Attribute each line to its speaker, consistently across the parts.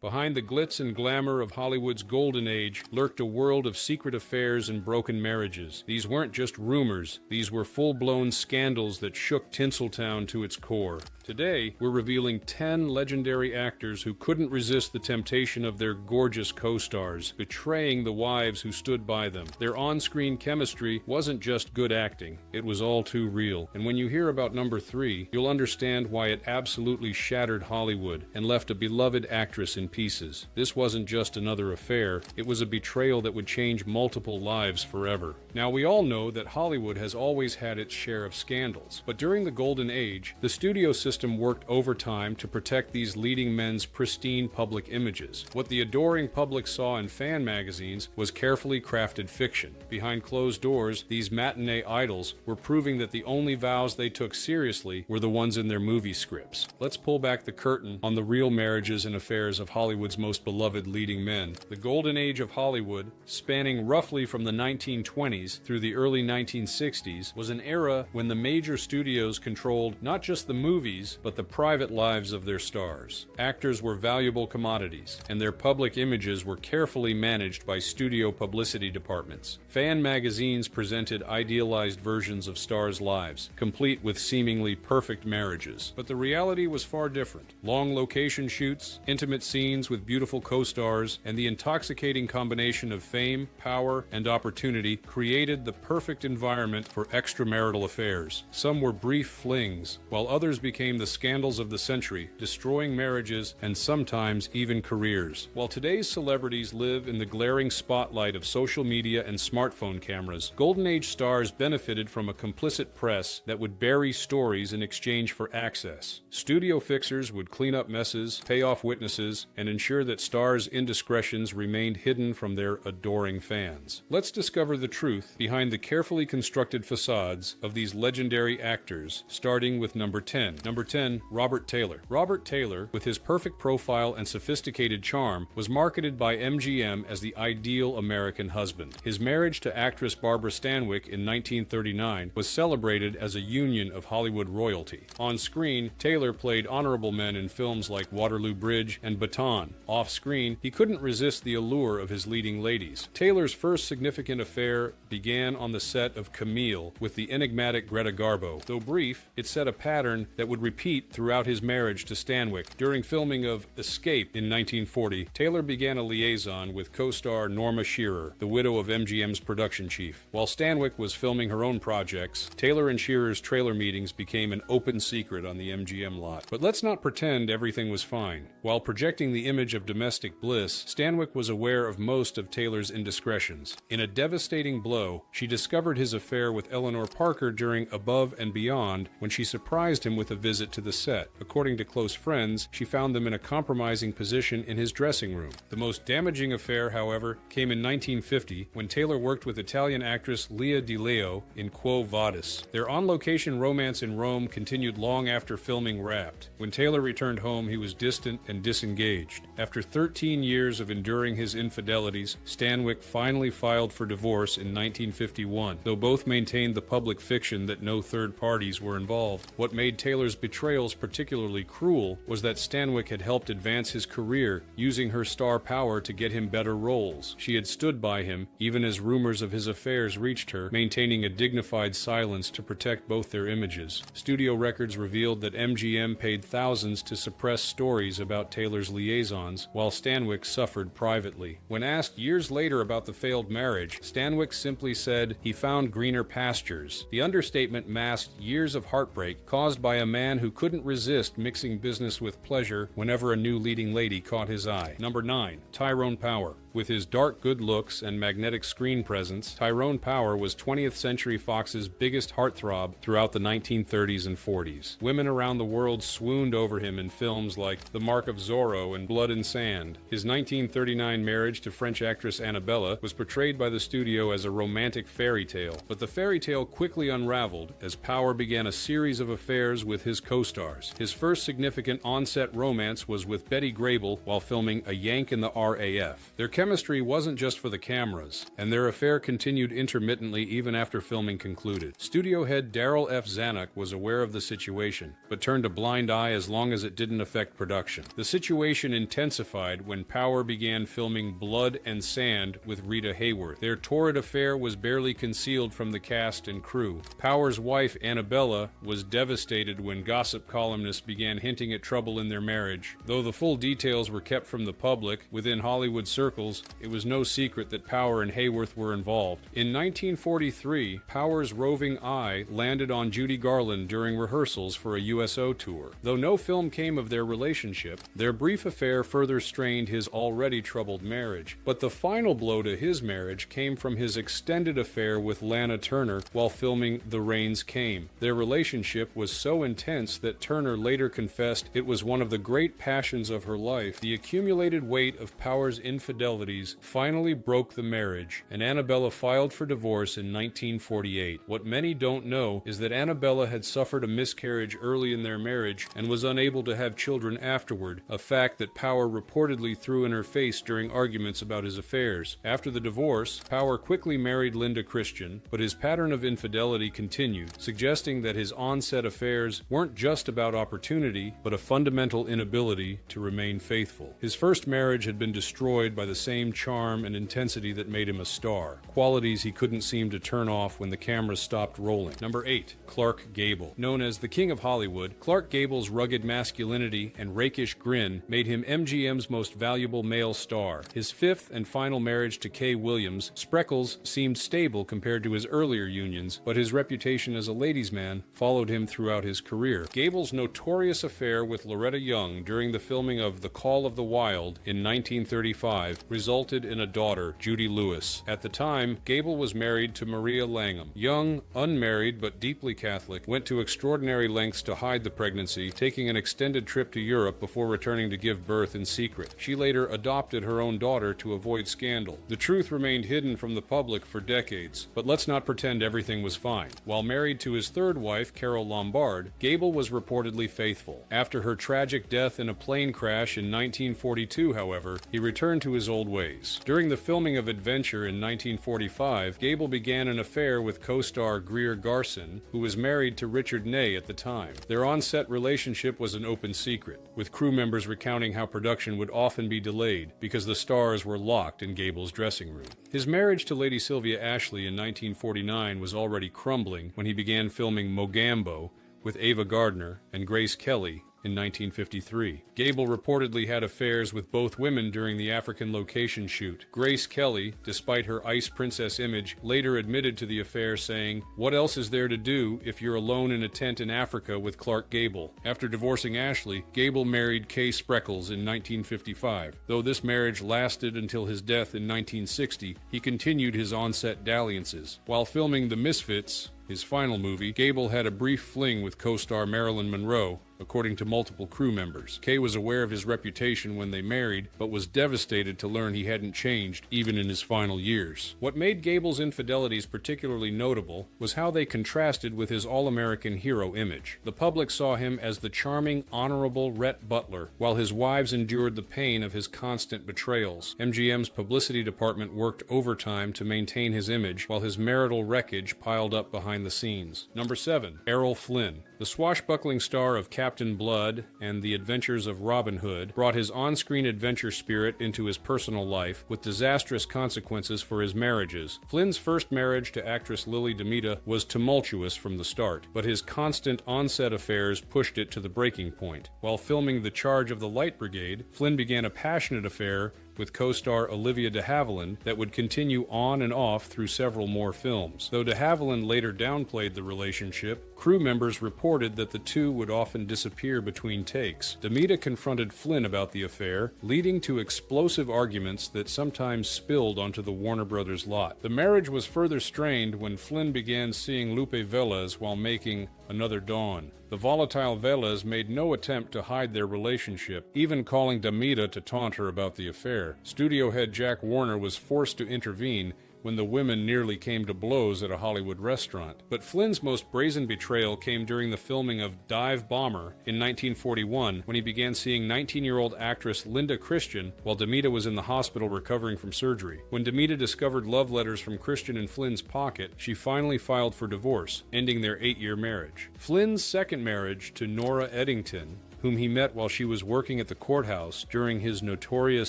Speaker 1: Behind the glitz and glamour of Hollywood's golden age lurked a world of secret affairs and broken marriages. These weren't just rumors, these were full-blown scandals that shook Tinseltown to its core. Today, we're revealing 10 legendary actors who couldn't resist the temptation of their gorgeous co-stars, betraying the wives who stood by them. Their on-screen chemistry wasn't just good acting, it was all too real. And when you hear about number 3, you'll understand why it absolutely shattered Hollywood and left a beloved actress in pieces. This wasn't just another affair, it was a betrayal that would change multiple lives forever. Now, we all know that Hollywood has always had its share of scandals, but during the golden age, the studio system worked overtime to protect these leading men's pristine public images. What the adoring public saw in fan magazines was carefully crafted fiction. Behind closed doors, these matinee idols were proving that the only vows they took seriously were the ones in their movie scripts. Let's pull back the curtain on the real marriages and affairs of Hollywood's most beloved leading men. The golden age of Hollywood, spanning roughly from the 1920s through the early 1960s, was an era when the major studios controlled not just the movies, but the private lives of their stars. Actors were valuable commodities, and their public images were carefully managed by studio publicity departments. Fan magazines presented idealized versions of stars' lives, complete with seemingly perfect marriages. But the reality was far different. Long location shoots, intimate scenes with beautiful co-stars, and the intoxicating combination of fame, power, and opportunity created the perfect environment for extramarital affairs. Some were brief flings, while others became the scandals of the century, destroying marriages and sometimes even careers. While today's celebrities live in the glaring spotlight of social media and smartphone cameras, Golden Age stars benefited from a complicit press that would bury stories in exchange for access. Studio fixers would clean up messes, pay off witnesses, and ensure that stars' indiscretions remained hidden from their adoring fans. Let's discover the truth behind the carefully constructed facades of these legendary actors, starting with number 10. Number 10, Robert Taylor. Robert Taylor, with his perfect profile and sophisticated charm, was marketed by MGM as the ideal American husband. His marriage to actress Barbara Stanwyck in 1939 was celebrated as a union of Hollywood royalty. On screen, Taylor played honorable men in films like Waterloo Bridge and Baton. Off-screen, he couldn't resist the allure of his leading ladies. Taylor's first significant affair began on the set of Camille with the enigmatic Greta Garbo. Though brief, it set a pattern that would repeat throughout his marriage to Stanwyck. During filming of Escape in 1940, Taylor began a liaison with co-star Norma Shearer, the widow of MGM's production chief. While Stanwyck was filming her own projects, Taylor and Shearer's trailer meetings became an open secret on the MGM lot. But let's not pretend everything was fine. While projecting the image of domestic bliss, Stanwyck was aware of most of Taylor's indiscretions. In a devastating blow, she discovered his affair with Eleanor Parker during Above and Beyond when she surprised him with a visit to the set. According to close friends, she found them in a compromising position in his dressing room. The most damaging affair, however, came in 1950 when Taylor worked with Italian actress Lea Di Leo in Quo Vadis. Their on-location romance in Rome continued long after filming wrapped. When Taylor returned home, he was distant and disengaged. After 13 years of enduring his infidelities, Stanwyck finally filed for divorce in 1951, though both maintained the public fiction that no third parties were involved. What made Taylor's betrayals particularly cruel was that Stanwyck had helped advance his career, using her star power to get him better roles. She had stood by him, even as rumors of his affairs reached her, maintaining a dignified silence to protect both their images. Studio records revealed that MGM paid thousands to suppress stories about Taylor's liaisons, while Stanwyck suffered privately. When asked years later about the failed marriage, Stanwyck simply said he found greener pastures. The understatement masked years of heartbreak caused by a man who couldn't resist mixing business with pleasure whenever a new leading lady caught his eye. Number 9, Tyrone Power. With his dark good looks and magnetic screen presence, Tyrone Power was 20th Century Fox's biggest heartthrob throughout the 1930s and 40s. Women around the world swooned over him in films like The Mark of Zorro and Blood and Sand. His 1939 marriage to French actress Annabella was portrayed by the studio as a romantic fairy tale, but the fairy tale quickly unraveled as Power began a series of affairs with his co-stars. His first significant on-set romance was with Betty Grable while filming A Yank in the RAF. Their chemistry wasn't just for the cameras, and their affair continued intermittently even after filming concluded. Studio head Darryl F. Zanuck was aware of the situation, but turned a blind eye as long as it didn't affect production. The situation intensified when Power began filming Blood and Sand with Rita Hayworth. Their torrid affair was barely concealed from the cast and crew. Power's wife, Annabella, was devastated when gossip columnists began hinting at trouble in their marriage. Though the full details were kept from the public, within Hollywood circles, it was no secret that Power and Hayworth were involved. In 1943, Power's roving eye landed on Judy Garland during rehearsals for a USO tour. Though no film came of their relationship, their brief affair further strained his already troubled marriage. But the final blow to his marriage came from his extended affair with Lana Turner while filming The Rains Came. Their relationship was so intense that Turner later confessed it was one of the great passions of her life. The accumulated weight of Power's infidelities finally broke the marriage, and Annabella filed for divorce in 1948. What many don't know is that Annabella had suffered a miscarriage early in their marriage and was unable to have children afterward, a fact that Power reportedly threw in her face during arguments about his affairs. After the divorce, Power quickly married Linda Christian, but his pattern of infidelity continued, suggesting that his on-set affairs weren't just about opportunity, but a fundamental inability to remain faithful. His first marriage had been destroyed by the same charm and intensity that made him a star, qualities he couldn't seem to turn off when the camera stopped rolling. Number 8. Clark Gable. Known as the King of Hollywood, Clark Gable's rugged masculinity and rakish grin made him MGM's most valuable male star. His fifth and final marriage to Kay Williams, Spreckles seemed stable compared to his earlier unions, but his reputation as a ladies' man followed him throughout his career. Gable's notorious affair with Loretta Young during the filming of The Call of the Wild in 1935 resulted in a daughter, Judy Lewis. At the time, Gable was married to Maria Langham. Young, unmarried but deeply Catholic, went to extraordinary lengths to hide the pregnancy, taking an extended trip to Europe before returning to give birth in secret. She later adopted her own daughter to avoid scandal. The truth remained hidden from the public for decades, but let's not pretend everything was fine. While married to his third wife, Carole Lombard, Gable was reportedly faithful. After her tragic death in a plane crash in 1942, however, he returned to his old ways. During the filming of Adventure in 1945, Gable began an affair with co-star Greer Garson, who was married to Richard Ney at the time. Their on-set relationship was an open secret, with crew members recounting how production would often be delayed because the stars were locked in Gable's dressing room. His marriage to Lady Sylvia Ashley in 1949 was already crumbling when he began filming Mogambo with Ava Gardner and Grace Kelly in 1953. Gable reportedly had affairs with both women during the African location shoot. Grace Kelly, despite her ice princess image, later admitted to the affair, saying, "What else is there to do if you're alone in a tent in Africa with Clark Gable?" After divorcing Ashley, Gable married Kay Spreckles in 1955. Though this marriage lasted until his death in 1960, he continued his on-set dalliances. While filming The Misfits, his final movie, Gable had a brief fling with co-star Marilyn Monroe, according to multiple crew members. Kay was aware of his reputation when they married, but was devastated to learn he hadn't changed even in his final years. What made Gable's infidelities particularly notable was how they contrasted with his all-American hero image. The public saw him as the charming, honorable Rhett Butler, while his wives endured the pain of his constant betrayals. MGM's publicity department worked overtime to maintain his image, while his marital wreckage piled up behind the scenes. Number 7. Errol Flynn. The swashbuckling star of Captain Blood and The Adventures of Robin Hood brought his on-screen adventure spirit into his personal life, with disastrous consequences for his marriages. Flynn's first marriage to actress Lily Demita was tumultuous from the start, but his constant on-set affairs pushed it to the breaking point. While filming The Charge of the Light Brigade, Flynn began a passionate affair with co-star Olivia de Havilland that would continue on and off through several more films. Though de Havilland later downplayed the relationship, crew members reported that the two would often disappear between takes. Demita confronted Flynn about the affair, leading to explosive arguments that sometimes spilled onto the Warner Brothers lot. The marriage was further strained when Flynn began seeing Lupe Velez while making Another Dawn. The volatile Velez made no attempt to hide their relationship, even calling Demita to taunt her about the affair. Studio head Jack Warner was forced to intervene, when the women nearly came to blows at a Hollywood restaurant. But Flynn's most brazen betrayal came during the filming of Dive Bomber in 1941, when he began seeing 19-year-old actress Linda Christian while Demita was in the hospital recovering from surgery. When Demita discovered love letters from Christian in Flynn's pocket, she finally filed for divorce, ending their 8-year marriage. Flynn's second marriage to Nora Eddington, whom he met while she was working at the courthouse during his notorious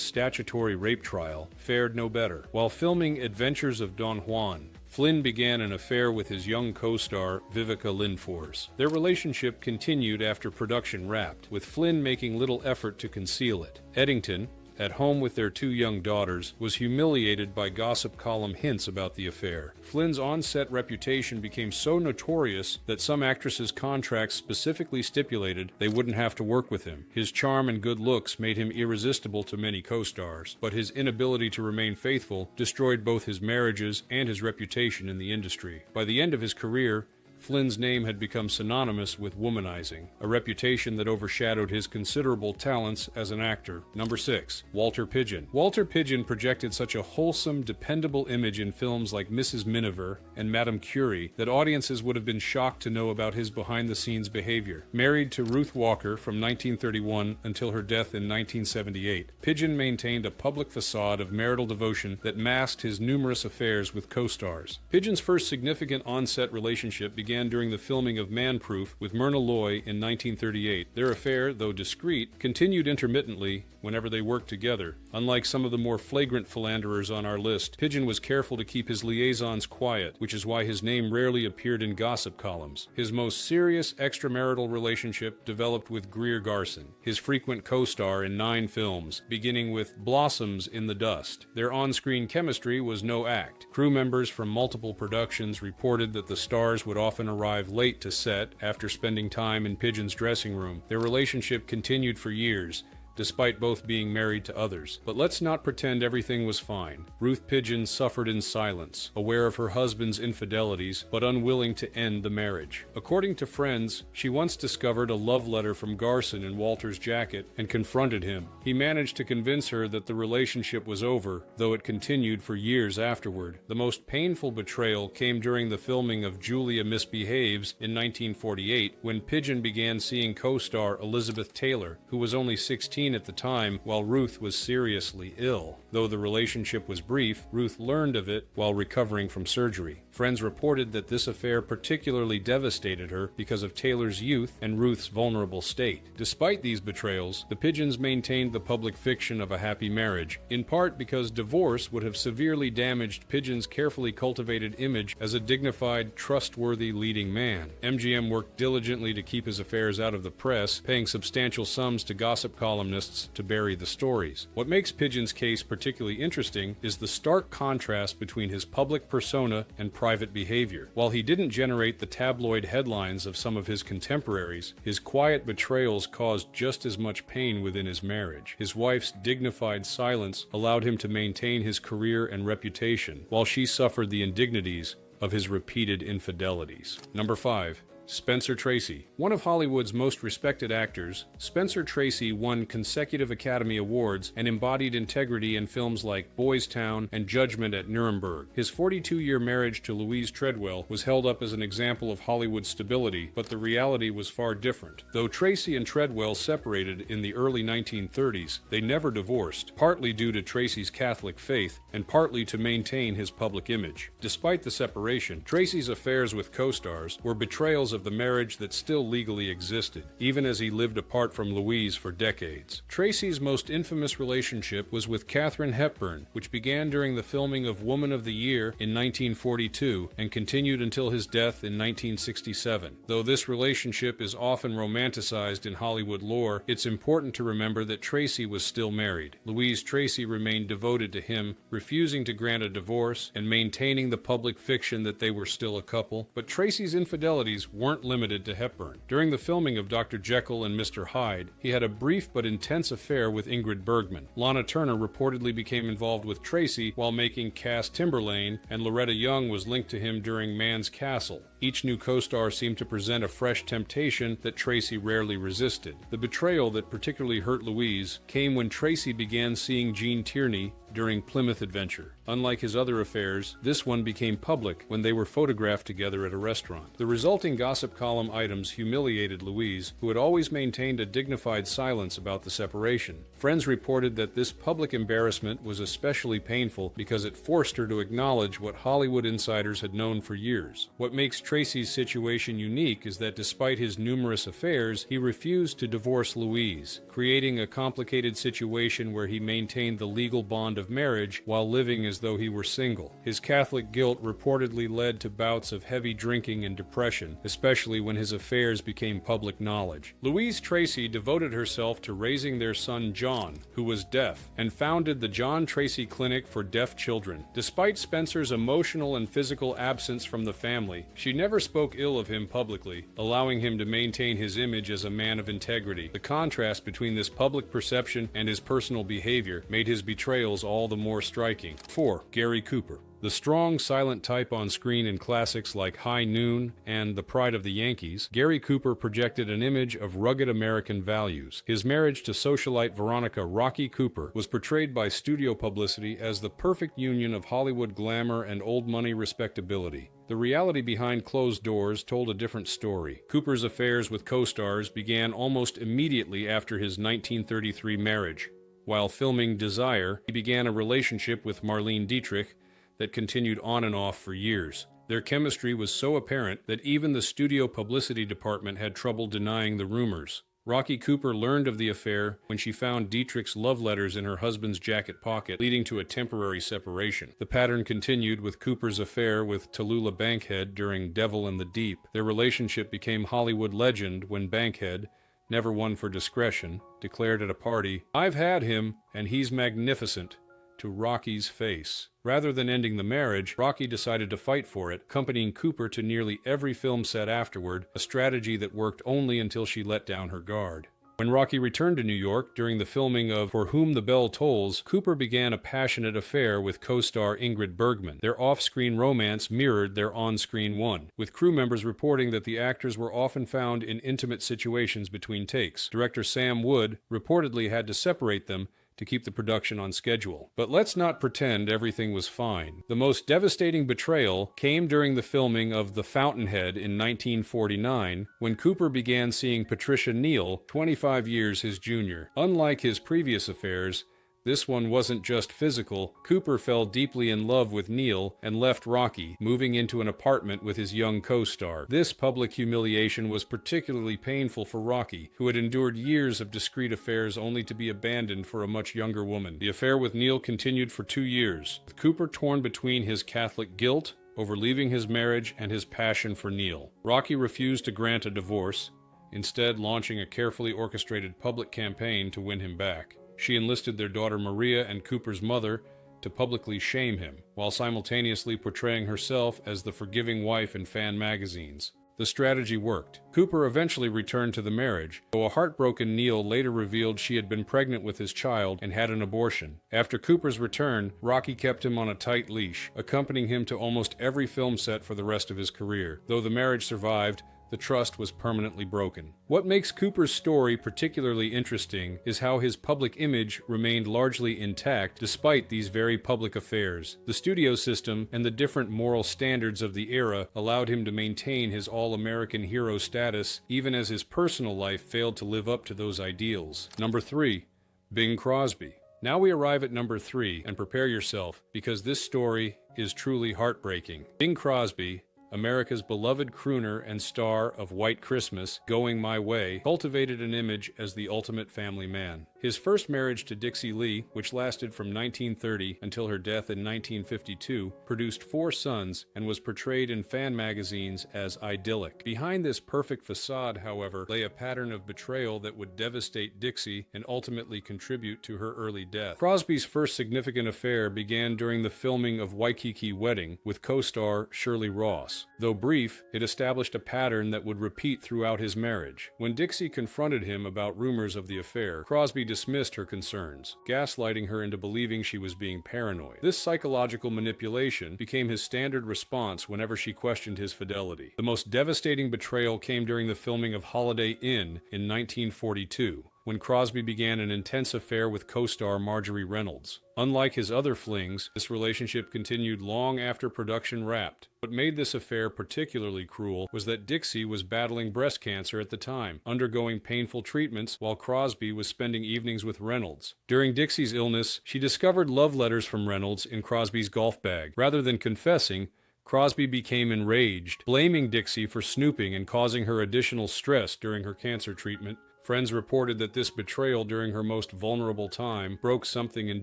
Speaker 1: statutory rape trial, fared no better. While filming Adventures of Don Juan, Flynn began an affair with his young co-star, Vivica Lindfors. Their relationship continued after production wrapped, with Flynn making little effort to conceal it. Eddington, at home with their 2 young daughters, was humiliated by gossip column hints about the affair. Flynn's on-set reputation became so notorious that some actresses' contracts specifically stipulated they wouldn't have to work with him. His charm and good looks made him irresistible to many co-stars, but his inability to remain faithful destroyed both his marriages and his reputation in the industry. By the end of his career, Flynn's name had become synonymous with womanizing, a reputation that overshadowed his considerable talents as an actor. Number 6. Walter Pidgeon. Walter Pidgeon projected such a wholesome, dependable image in films like Mrs. Miniver and Madame Curie that audiences would have been shocked to know about his behind-the-scenes behavior. Married to Ruth Walker from 1931 until her death in 1978, Pidgeon maintained a public facade of marital devotion that masked his numerous affairs with co-stars. Pidgeon's first significant on-set relationship began during the filming of Man Proof with Myrna Loy in 1938. Their affair, though discreet, continued intermittently whenever they worked together. Unlike some of the more flagrant philanderers on our list, Pidgeon was careful to keep his liaisons quiet, which is why his name rarely appeared in gossip columns. His most serious extramarital relationship developed with Greer Garson, his frequent co-star in 9 films, beginning with Blossoms in the Dust. Their on-screen chemistry was no act. Crew members from multiple productions reported that the stars would often arrive late to set after spending time in Pidgeon's dressing room. Their relationship continued for years, despite both being married to others. But let's not pretend everything was fine. Ruth Pidgeon suffered in silence, aware of her husband's infidelities, but unwilling to end the marriage. According to friends, she once discovered a love letter from Garson in Walter's jacket and confronted him. He managed to convince her that the relationship was over, though it continued for years afterward. The most painful betrayal came during the filming of Julia Misbehaves in 1948, when Pidgeon began seeing co-star Elizabeth Taylor, who was only 16 at the time, while Ruth was seriously ill. Though the relationship was brief, Ruth learned of it while recovering from surgery. Friends reported that this affair particularly devastated her because of Taylor's youth and Ruth's vulnerable state. Despite these betrayals, the Pidgeons maintained the public fiction of a happy marriage, in part because divorce would have severely damaged Pidgeon's carefully cultivated image as a dignified, trustworthy leading man. MGM worked diligently to keep his affairs out of the press, paying substantial sums to gossip columnists to bury the stories. What makes Pidgeon's case particularly interesting is the stark contrast between his public persona and private behavior. While he didn't generate the tabloid headlines of some of his contemporaries, his quiet betrayals caused just as much pain within his marriage. His wife's dignified silence allowed him to maintain his career and reputation, while she suffered the indignities of his repeated infidelities. Number 5. Spencer Tracy. One of Hollywood's most respected actors, Spencer Tracy won consecutive Academy Awards and embodied integrity in films like Boys Town and Judgment at Nuremberg. His 42-year marriage to Louise Treadwell was held up as an example of Hollywood stability, but the reality was far different. Though Tracy and Treadwell separated in the early 1930s, they never divorced, partly due to Tracy's Catholic faith and partly to maintain his public image. Despite the separation, Tracy's affairs with co-stars were betrayals of the marriage that still legally existed, even as he lived apart from Louise for decades. Tracy's most infamous relationship was with Katharine Hepburn, which began during the filming of Woman of the Year in 1942 and continued until his death in 1967. Though this relationship is often romanticized in Hollywood lore, it's important to remember that Tracy was still married. Louise Tracy remained devoted to him, refusing to grant a divorce and maintaining the public fiction that they were still a couple. But Tracy's infidelities weren't limited to Hepburn. During the filming of Dr. Jekyll and Mr. Hyde, he had a brief but intense affair with Ingrid Bergman. Lana Turner reportedly became involved with Tracy while making Cass Timberlane, and Loretta Young was linked to him during Man's Castle. Each new co-star seemed to present a fresh temptation that Tracy rarely resisted. The betrayal that particularly hurt Louise came when Tracy began seeing Gene Tierney during Plymouth Adventure. Unlike his other affairs, this one became public when they were photographed together at a restaurant. The resulting gossip column items humiliated Louise, who had always maintained a dignified silence about the separation. Friends reported that this public embarrassment was especially painful because it forced her to acknowledge what Hollywood insiders had known for years. What makes Tracy's situation unique is that despite his numerous affairs, he refused to divorce Louise, creating a complicated situation where he maintained the legal bond of marriage while living as though he were single. His Catholic guilt reportedly led to bouts of heavy drinking and depression, especially when his affairs became public knowledge. Louise Tracy devoted herself to raising their son John, who was deaf, and founded the John Tracy Clinic for Deaf Children. Despite Spencer's emotional and physical absence from the family, she never spoke ill of him publicly, allowing him to maintain his image as a man of integrity. The contrast between this public perception and his personal behavior made his betrayals all the more striking. 4. Gary Cooper. The strong, silent type on screen in classics like High Noon and The Pride of the Yankees, Gary Cooper projected an image of rugged American values. His marriage to socialite Veronica "Rocky" Cooper was portrayed by studio publicity as the perfect union of Hollywood glamour and old-money respectability. The reality behind closed doors told a different story. Cooper's affairs with co-stars began almost immediately after his 1933 marriage. While filming Desire, he began a relationship with Marlene Dietrich that continued on and off for years. Their chemistry was so apparent that even the studio publicity department had trouble denying the rumors. Rocky Cooper learned of the affair when she found Dietrich's love letters in her husband's jacket pocket, leading to a temporary separation. The pattern continued with Cooper's affair with Tallulah Bankhead during Devil in the Deep. Their relationship became Hollywood legend when Bankhead, never one for discretion, declared at a party, "I've had him, and he's magnificent," to Rocky's face. Rather than ending the marriage, Rocky decided to fight for it, accompanying Cooper to nearly every film set afterward, a strategy that worked only until she let down her guard. When Rocky returned to New York during the filming of For Whom the Bell Tolls, Cooper began a passionate affair with co-star Ingrid Bergman. Their off-screen romance mirrored their on-screen one, with crew members reporting that the actors were often found in intimate situations between takes. Director Sam Wood reportedly had to separate them to keep the production on schedule. But let's not pretend everything was fine. The most devastating betrayal came during the filming of The Fountainhead in 1949, when Cooper began seeing Patricia Neal, 25 years his junior. Unlike his previous affairs, this one wasn't just physical. Cooper fell deeply in love with Neal and left Rocky, moving into an apartment with his young co-star. This public humiliation was particularly painful for Rocky, who had endured years of discreet affairs only to be abandoned for a much younger woman. The affair with Neal continued for 2 years, with Cooper torn between his Catholic guilt over leaving his marriage and his passion for Neal. Rocky refused to grant a divorce, instead launching a carefully orchestrated public campaign to win him back. She enlisted their daughter Maria and Cooper's mother to publicly shame him, while simultaneously portraying herself as the forgiving wife in fan magazines. The strategy worked. Cooper eventually returned to the marriage, though a heartbroken Neal later revealed she had been pregnant with his child and had an abortion. After Cooper's return, Rocky kept him on a tight leash, accompanying him to almost every film set for the rest of his career. Though the marriage survived, the trust was permanently broken. What makes Cooper's story particularly interesting is how his public image remained largely intact despite these very public affairs. The studio system and the different moral standards of the era allowed him to maintain his all-American hero status even as his personal life failed to live up to those ideals. Number 3. Bing Crosby. Now we arrive at number 3, and prepare yourself, because this story is truly heartbreaking. Bing Crosby, America's beloved crooner and star of White Christmas, Going My Way, cultivated an image as the ultimate family man. His first marriage to Dixie Lee, which lasted from 1930 until her death in 1952, produced 4 sons and was portrayed in fan magazines as idyllic. Behind this perfect facade, however, lay a pattern of betrayal that would devastate Dixie and ultimately contribute to her early death. Crosby's first significant affair began during the filming of Waikiki Wedding with co-star Shirley Ross. sex. Though brief, it established a pattern that would repeat throughout his marriage. When Dixie confronted him about rumors of the affair, Crosby dismissed her concerns, gaslighting her into believing she was being paranoid. This psychological manipulation became his standard response whenever she questioned his fidelity. The most devastating betrayal came during the filming of Holiday Inn in 1942. When Crosby began an intense affair with co-star Marjorie Reynolds. Unlike his other flings, this relationship continued long after production wrapped. What made this affair particularly cruel was that Dixie was battling breast cancer at the time, undergoing painful treatments while Crosby was spending evenings with Reynolds. During Dixie's illness, she discovered love letters from Reynolds in Crosby's golf bag. Rather than confessing, Crosby became enraged, blaming Dixie for snooping and causing her additional stress during her cancer treatment. Friends reported that this betrayal during her most vulnerable time broke something in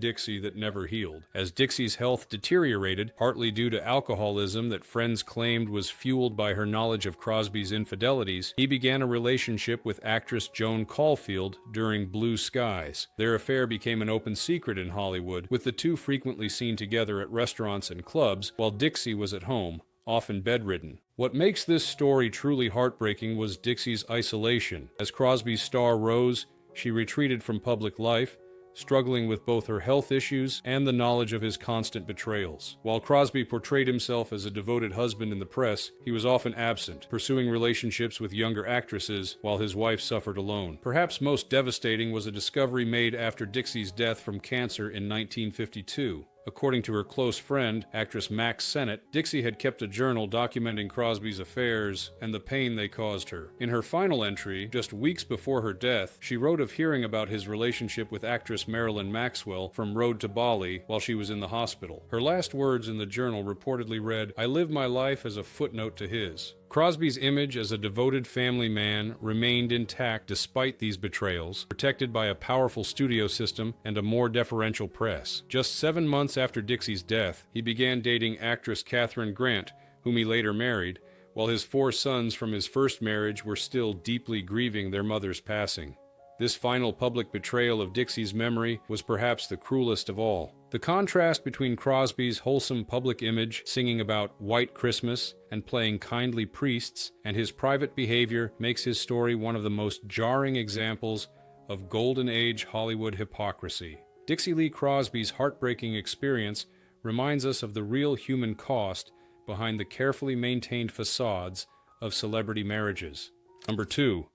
Speaker 1: Dixie that never healed. As Dixie's health deteriorated, partly due to alcoholism that friends claimed was fueled by her knowledge of Crosby's infidelities, he began a relationship with actress Joan Caulfield during Blue Skies. Their affair became an open secret in Hollywood, with the two frequently seen together at restaurants and clubs, while Dixie was at home, often bedridden. What makes this story truly heartbreaking was Dixie's isolation. As Crosby's star rose, she retreated from public life, struggling with both her health issues and the knowledge of his constant betrayals. While Crosby portrayed himself as a devoted husband in the press, he was often absent, pursuing relationships with younger actresses while his wife suffered alone. Perhaps most devastating was a discovery made after Dixie's death from cancer in 1952. According to her close friend, actress Max Sennett, Dixie had kept a journal documenting Crosby's affairs and the pain they caused her. In her final entry, just weeks before her death, she wrote of hearing about his relationship with actress Marilyn Maxwell from Road to Bali while she was in the hospital. Her last words in the journal reportedly read, "I live my life as a footnote to his." Crosby's image as a devoted family man remained intact despite these betrayals, protected by a powerful studio system and a more deferential press. Just 7 months after Dixie's death, he began dating actress Kathryn Grant, whom he later married, while his 4 sons from his first marriage were still deeply grieving their mother's passing. This final public betrayal of Dixie's memory was perhaps the cruelest of all. The contrast between Crosby's wholesome public image, singing about white Christmas and playing kindly priests, and his private behavior makes his story one of the most jarring examples of Golden Age Hollywood hypocrisy. Dixie Lee Crosby's heartbreaking experience reminds us of the real human cost behind the carefully maintained facades of celebrity marriages. Number 2.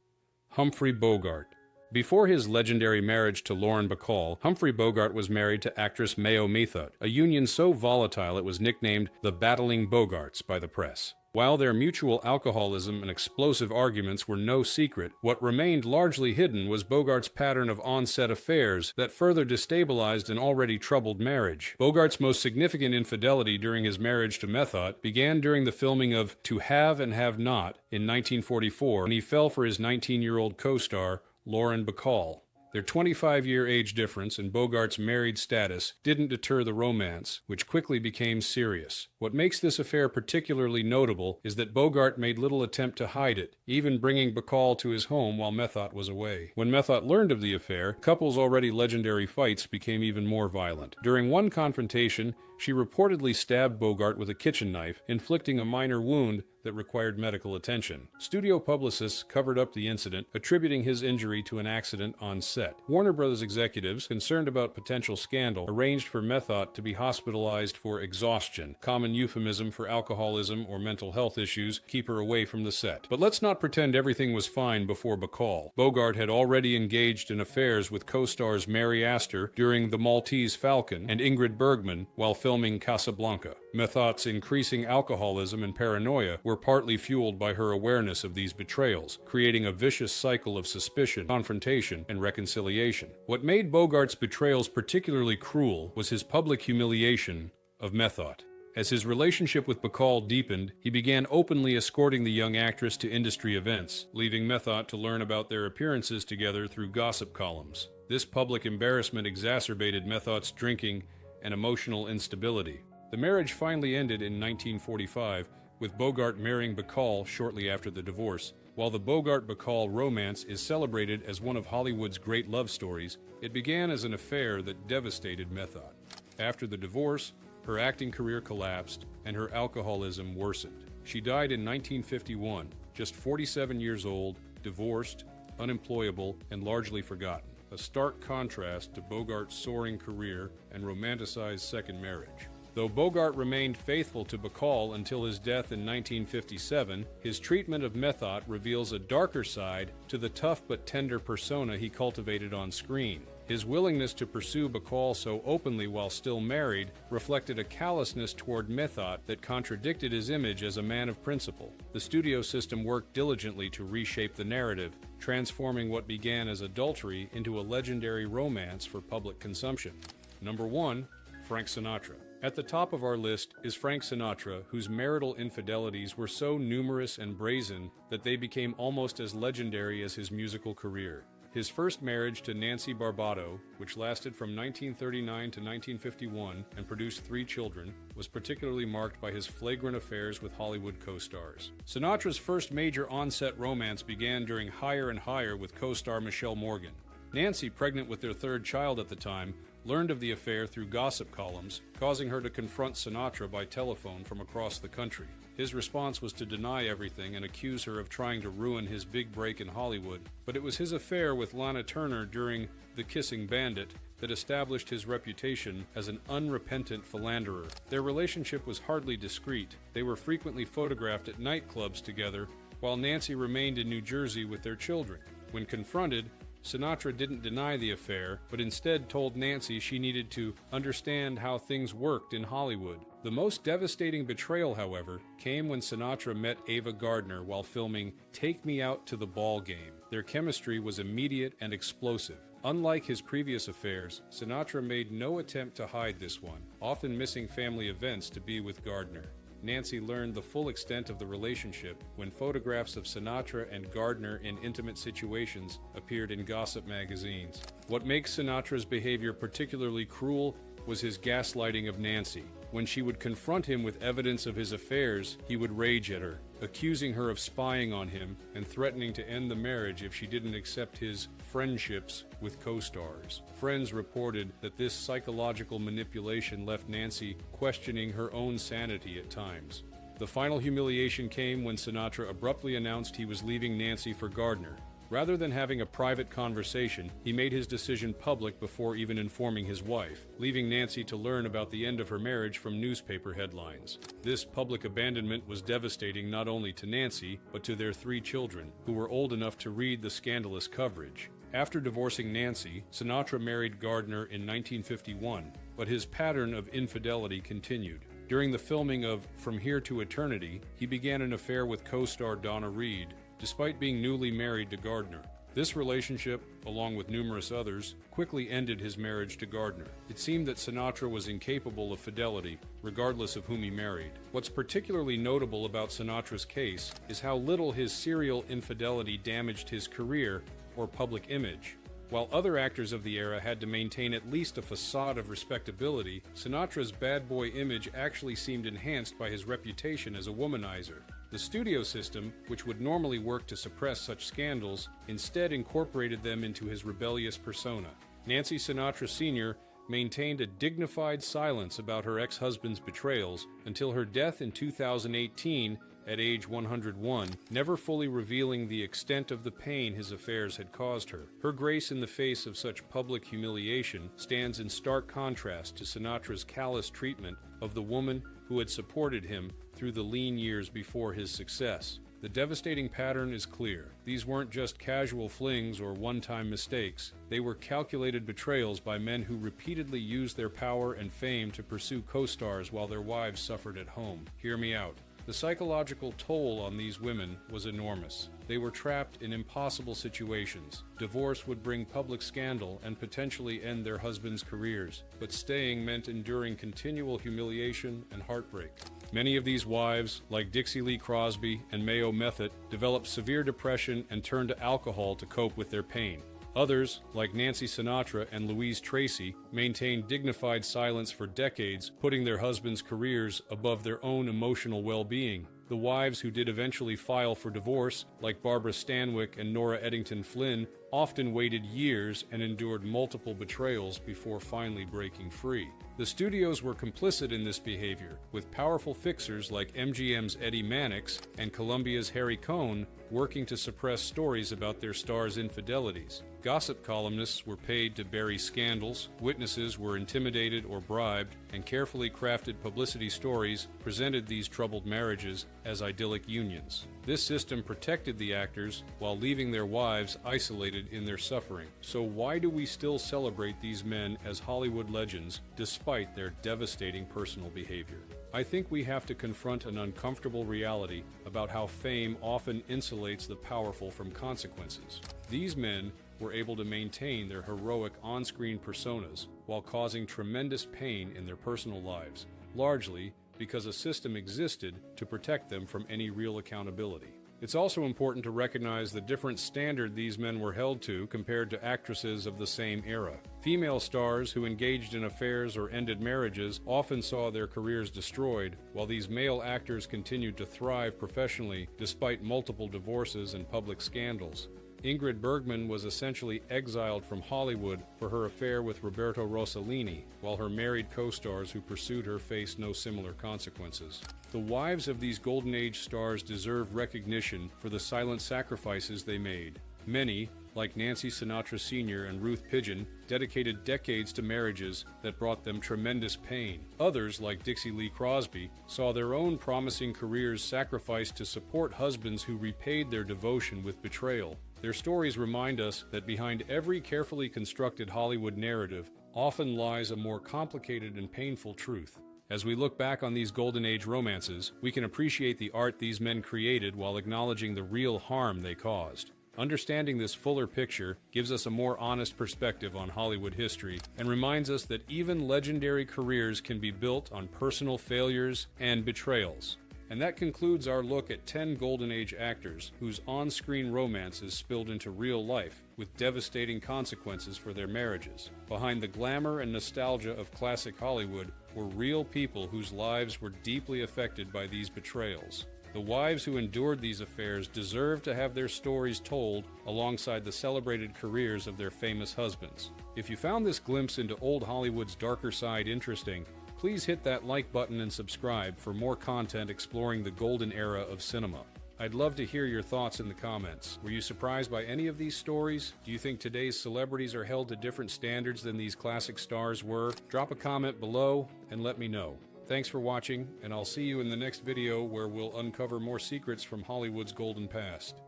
Speaker 1: Humphrey Bogart. Before his legendary marriage to Lauren Bacall, Humphrey Bogart was married to actress Mayo Methot, a union so volatile it was nicknamed the Battling Bogarts by the press. While their mutual alcoholism and explosive arguments were no secret, what remained largely hidden was Bogart's pattern of on-set affairs that further destabilized an already troubled marriage. Bogart's most significant infidelity during his marriage to Methot began during the filming of To Have and Have Not in 1944, when he fell for his 19-year-old co-star, Lauren Bacall. Their 25-year age difference and Bogart's married status didn't deter the romance, which quickly became serious. What makes this affair particularly notable is that Bogart made little attempt to hide it, even bringing Bacall to his home while Methot was away. When Methot learned of the affair, the couple's already legendary fights became even more violent. During one confrontation, she reportedly stabbed Bogart with a kitchen knife, inflicting a minor wound that required medical attention. Studio publicists covered up the incident, attributing his injury to an accident on set. Warner Bros. Executives, concerned about potential scandal, arranged for Methot to be hospitalized for exhaustion, common euphemism for alcoholism or mental health issues, keep her away from the set. But let's not pretend everything was fine before Bacall. Bogart had already engaged in affairs with co-stars Mary Astor during The Maltese Falcon and Ingrid Bergman while filming Casablanca. Methot's increasing alcoholism and paranoia were partly fueled by her awareness of these betrayals, creating a vicious cycle of suspicion, confrontation, and reconciliation. What made Bogart's betrayals particularly cruel was his public humiliation of Methot. As his relationship with Bacall deepened, he began openly escorting the young actress to industry events, leaving Methot to learn about their appearances together through gossip columns. This public embarrassment exacerbated Methot's drinking and emotional instability. The marriage finally ended in 1945, with Bogart marrying Bacall shortly after the divorce. While the Bogart-Bacall romance is celebrated as one of Hollywood's great love stories, it began as an affair that devastated Methot. After the divorce, her acting career collapsed and her alcoholism worsened. She died in 1951, just 47 years old, divorced, unemployable, and largely forgotten. A stark contrast to Bogart's soaring career and romanticized second marriage. Though Bogart remained faithful to Bacall until his death in 1957, his treatment of Methot reveals a darker side to the tough but tender persona he cultivated on screen. His willingness to pursue Bacall so openly while still married reflected a callousness toward Methot that contradicted his image as a man of principle. The studio system worked diligently to reshape the narrative, transforming what began as adultery into a legendary romance for public consumption. Number 1. Frank Sinatra. At the top of our list is Frank Sinatra, whose marital infidelities were so numerous and brazen that they became almost as legendary as his musical career. His first marriage to Nancy Barbado, which lasted from 1939 to 1951 and produced 3 children, was particularly marked by his flagrant affairs with Hollywood co-stars. Sinatra's first major on-set romance began during Higher and Higher with co-star Michelle Morgan. Nancy, pregnant with their 3rd child at the time, learned of the affair through gossip columns, causing her to confront Sinatra by telephone from across the country. His response was to deny everything and accuse her of trying to ruin his big break in Hollywood, but it was his affair with Lana Turner during The Kissing Bandit that established his reputation as an unrepentant philanderer. Their relationship was hardly discreet. They were frequently photographed at nightclubs together, while Nancy remained in New Jersey with their children. When confronted, Sinatra didn't deny the affair, but instead told Nancy she needed to understand how things worked in Hollywood. The most devastating betrayal, however, came when Sinatra met Ava Gardner while filming Take Me Out to the Ball Game. Their chemistry was immediate and explosive. Unlike his previous affairs, Sinatra made no attempt to hide this one, often missing family events to be with Gardner. Nancy learned the full extent of the relationship when photographs of Sinatra and Gardner in intimate situations appeared in gossip magazines. What makes Sinatra's behavior particularly cruel was his gaslighting of Nancy. When she would confront him with evidence of his affairs, he would rage at her, accusing her of spying on him and threatening to end the marriage if she didn't accept his friendships with co-stars. Friends reported that this psychological manipulation left Nancy questioning her own sanity at times. The final humiliation came when Sinatra abruptly announced he was leaving Nancy for Gardner. Rather than having a private conversation, he made his decision public before even informing his wife, leaving Nancy to learn about the end of her marriage from newspaper headlines. This public abandonment was devastating not only to Nancy, but to their 3 children, who were old enough to read the scandalous coverage. After divorcing Nancy, Sinatra married Gardner in 1951, but his pattern of infidelity continued. During the filming of From Here to Eternity, he began an affair with co-star Donna Reed, despite being newly married to Gardner. This relationship, along with numerous others, quickly ended his marriage to Gardner. It seemed that Sinatra was incapable of fidelity, regardless of whom he married. What's particularly notable about Sinatra's case is how little his serial infidelity damaged his career or public image. While other actors of the era had to maintain at least a facade of respectability, Sinatra's bad boy image actually seemed enhanced by his reputation as a womanizer. The studio system, which would normally work to suppress such scandals, instead incorporated them into his rebellious persona. Nancy Sinatra Sr. maintained a dignified silence about her ex-husband's betrayals until her death in 2018 at age 101, never fully revealing the extent of the pain his affairs had caused her. Her grace in the face of such public humiliation stands in stark contrast to Sinatra's callous treatment of the woman who had supported him through the lean years before his success. The devastating pattern is clear. These weren't just casual flings or one-time mistakes. They were calculated betrayals by men who repeatedly used their power and fame to pursue co-stars while their wives suffered at home. Hear me out. The psychological toll on these women was enormous. They were trapped in impossible situations. Divorce would bring public scandal and potentially end their husbands' careers, but staying meant enduring continual humiliation and heartbreak. Many of these wives, like Dixie Lee Crosby and Mayo Methot, developed severe depression and turned to alcohol to cope with their pain. Others, like Nancy Sinatra and Louise Tracy, maintained dignified silence for decades, putting their husbands' careers above their own emotional well-being. The wives who did eventually file for divorce, like Barbara Stanwyck and Nora Eddington Flynn, often waited years and endured multiple betrayals before finally breaking free. The studios were complicit in this behavior, with powerful fixers like MGM's Eddie Mannix and Columbia's Harry Cohn working to suppress stories about their stars' infidelities. Gossip columnists were paid to bury scandals, witnesses were intimidated or bribed, and carefully crafted publicity stories presented these troubled marriages as idyllic unions. This system protected the actors while leaving their wives isolated in their suffering. So why do we still celebrate these men as Hollywood legends despite their devastating personal behavior? I think we have to confront an uncomfortable reality about how fame often insulates the powerful from consequences. These men were able to maintain their heroic on-screen personas while causing tremendous pain in their personal lives, largely because a system existed to protect them from any real accountability. It's also important to recognize the different standard these men were held to compared to actresses of the same era. Female stars who engaged in affairs or ended marriages often saw their careers destroyed, while these male actors continued to thrive professionally despite multiple divorces and public scandals. Ingrid Bergman was essentially exiled from Hollywood for her affair with Roberto Rossellini, while her married co-stars who pursued her faced no similar consequences. The wives of these Golden Age stars deserve recognition for the silent sacrifices they made. Many, like Nancy Sinatra Sr. and Ruth Pidgeon, dedicated decades to marriages that brought them tremendous pain. Others, like Dixie Lee Crosby, saw their own promising careers sacrificed to support husbands who repaid their devotion with betrayal. Their stories remind us that behind every carefully constructed Hollywood narrative often lies a more complicated and painful truth. As we look back on these Golden Age romances, we can appreciate the art these men created while acknowledging the real harm they caused. Understanding this fuller picture gives us a more honest perspective on Hollywood history and reminds us that even legendary careers can be built on personal failures and betrayals. And that concludes our look at 10 Golden Age actors whose on-screen romances spilled into real life with devastating consequences for their marriages. Behind the glamour and nostalgia of classic Hollywood were real people whose lives were deeply affected by these betrayals. The wives who endured these affairs deserve to have their stories told alongside the celebrated careers of their famous husbands. If you found this glimpse into old Hollywood's darker side interesting, please hit that like button and subscribe for more content exploring the golden era of cinema. I'd love to hear your thoughts in the comments. Were you surprised by any of these stories? Do you think today's celebrities are held to different standards than these classic stars were? Drop a comment below and let me know. Thanks for watching, and I'll see you in the next video where we'll uncover more secrets from Hollywood's golden past.